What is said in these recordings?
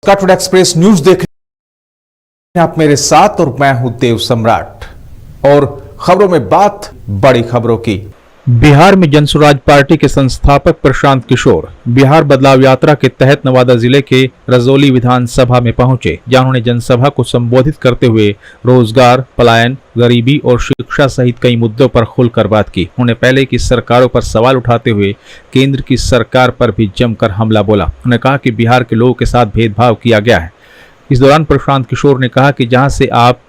Today express news देख रहे हैं आप मेरे साथ और मैं हूं देव सम्राट। और खबरों में बात बड़ी खबरों की। बिहार में जनसुराज पार्टी के संस्थापक प्रशांत किशोर बिहार बदलाव यात्रा के तहत नवादा जिले के रजौली विधानसभा में पहुंचे, जहां उन्होंने जनसभा को संबोधित करते हुए रोजगार, पलायन, गरीबी और शिक्षा सहित कई मुद्दों पर खुलकर बात की। उन्होंने पहले की सरकारों पर सवाल उठाते हुए केंद्र की सरकार पर भी जमकर हमला बोला। उन्होंने कहा कि बिहार के लोगों के साथ भेदभाव किया गया है। इस दौरान प्रशांत किशोर ने कहा कि जहां से आप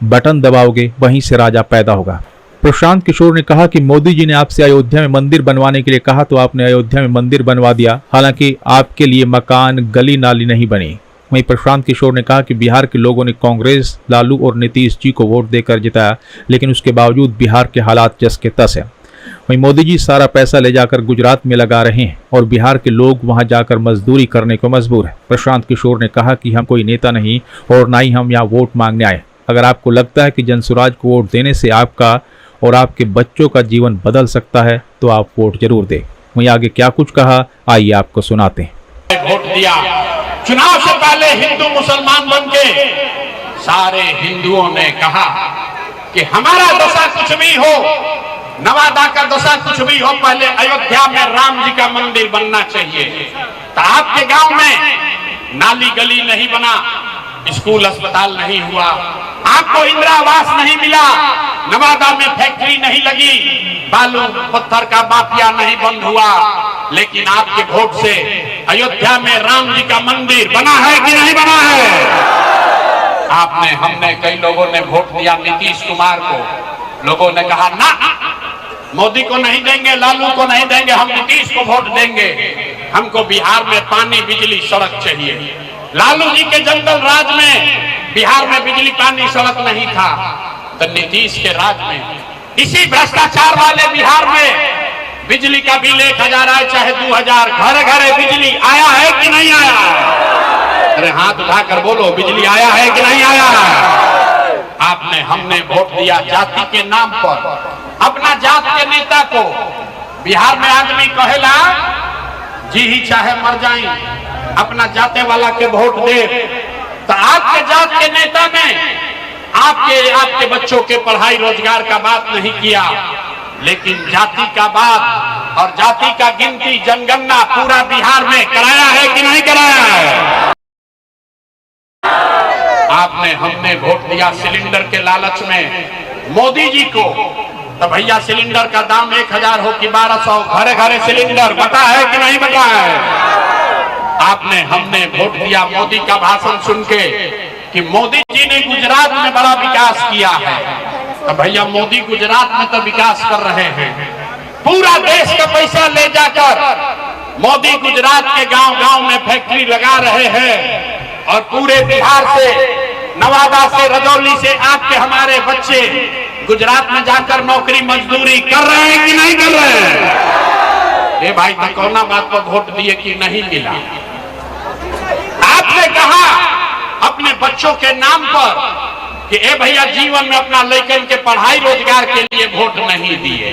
बटन दबाओगे वहीं से राजा पैदा होगा। प्रशांत किशोर ने कहा कि मोदी जी ने आपसे अयोध्या में मंदिर बनवाने के लिए कहा तो आपने अयोध्या में मंदिर बनवा दिया, हालांकि आपके लिए मकान, गली नाली नहीं बनी। वहीं प्रशांत किशोर ने कहा कि बिहार के लोगों ने कांग्रेस, लालू और नीतीश जी को वोट देकर जिताया, लेकिन उसके बावजूद बिहार के हालात जस के तस है। वहीं मोदी जी सारा पैसा ले जाकर गुजरात में लगा रहे हैं और बिहार के लोग वहां जाकर मजदूरी करने को मजबूर है। प्रशांत किशोर ने कहा कि हम कोई नेता नहीं और ना ही हम यहाँ वोट मांगने आए। अगर आपको लगता है कि जनसुराज को वोट देने से आपका और आपके बच्चों का जीवन बदल सकता है तो आप वोट जरूर दें। वहीं आगे क्या कुछ कहा, आइए आपको सुनाते हैं। वोट दिया। चुनाव से पहले हिंदू मुसलमान बनके सारे हिंदुओं ने कहा कि हमारा दशा कुछ भी हो, नवादा का दशा कुछ भी हो, पहले अयोध्या में राम जी का मंदिर बनना चाहिए। तो आपके गांव में नाली गली नहीं बना, स्कूल अस्पताल नहीं हुआ, आपको इंदिरा आवास नहीं मिला, नवादा में फैक्ट्री नहीं लगी, बालू पत्थर का माफिया नहीं बंद हुआ, लेकिन आपके वोट से अयोध्या में राम जी का मंदिर बना है कि नहीं बना है? हमने कई लोगों ने वोट दिया नीतीश कुमार को। लोगों ने कहा ना, मोदी को नहीं देंगे, लालू को नहीं देंगे, हम नीतीश को वोट देंगे। हमको बिहार में पानी, बिजली, सड़क चाहिए। लालू जी के जंगल राज में बिहार में बिजली, पानी, सड़क नहीं था, तो नीतीश के राज में इसी भ्रष्टाचार वाले बिहार में बिजली का बिल 1000 आए चाहे 2000, घर घर बिजली आया है कि नहीं आया? अरे हाथ उठाकर बोलो, बिजली आया है कि नहीं आया? हमने वोट दिया जाति के नाम पर, अपना जात के नेता को। बिहार में आदमी कहेला जी ही चाहे मर जाए, अपना जाते वाला के वोट दे। तो आपके जात के नेता ने आपके बच्चों के पढ़ाई रोजगार का बात नहीं किया, लेकिन जाति का बात और जाति का गिनती, जनगणना पूरा बिहार में कराया है कि नहीं कराया है? हमने वोट दिया सिलेंडर के लालच में मोदी जी को। तो भैया सिलेंडर का दाम 1000 हो कि 1200, घरे घरे सिलेंडर बता है कि नहीं बता है? हमने वोट दिया मोदी का भाषण सुन के कि मोदी जी ने गुजरात में बड़ा विकास किया है। तो भैया मोदी गुजरात में तो विकास कर रहे हैं, पूरा देश का पैसा ले जाकर मोदी गुजरात के गांव-गांव में फैक्ट्री लगा रहे हैं और पूरे बिहार से, नवादा से, रजौली से आपके हमारे बच्चे गुजरात में जाकर नौकरी मजदूरी कर रहे हैं कि नहीं कर रहे हैं? ए भाई, तो कौना बात पर वोट दिए कि नहीं मिला? आपने कहा अपने बच्चों के नाम पर कि ए भैया जीवन में अपना लेकिन के पढ़ाई रोजगार के लिए वोट नहीं दिए।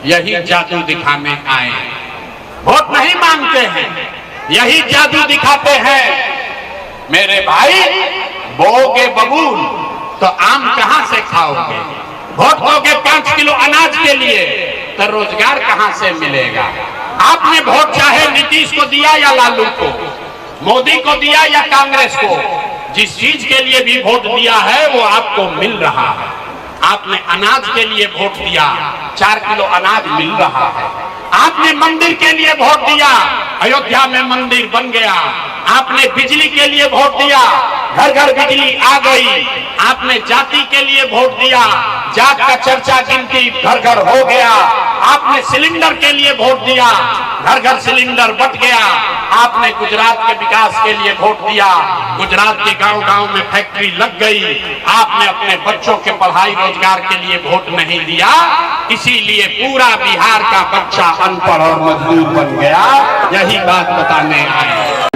यही जादू दिखाने आए, वोट नहीं मांगते हैं, यही जादू दिखाते हैं। मेरे भाई, बोओगे बबूल तो आम कहां से खाओगे? वोट दोगे 5 किलो अनाज के लिए तो रोजगार कहां से मिलेगा? आपने वोट चाहे नीतीश को दिया या लालू को, मोदी को दिया या कांग्रेस को, जिस चीज के लिए भी वोट दिया है वो आपको मिल रहा है। आपने अनाज के लिए वोट दिया, 4 किलो अनाज मिल रहा है। आपने मंदिर के लिए वोट दिया, अयोध्या में मंदिर बन गया। आपने बिजली के लिए वोट दिया, घर घर बिजली आ गई। आपने जाति के लिए वोट दिया, जात का चर्चा गिनती घर घर हो गया। आपने सिलेंडर के लिए वोट दिया, घर घर सिलेंडर बट गया। आपने गुजरात के विकास के लिए वोट दिया, गुजरात के गांव-गांव में फैक्ट्री लग गई। आपने अपने बच्चों के पढ़ाई रोजगार के लिए वोट नहीं दिया, इसीलिए पूरा बिहार का बच्चा अनपढ़ और मजदूर बन गया। यही बात बताने आए।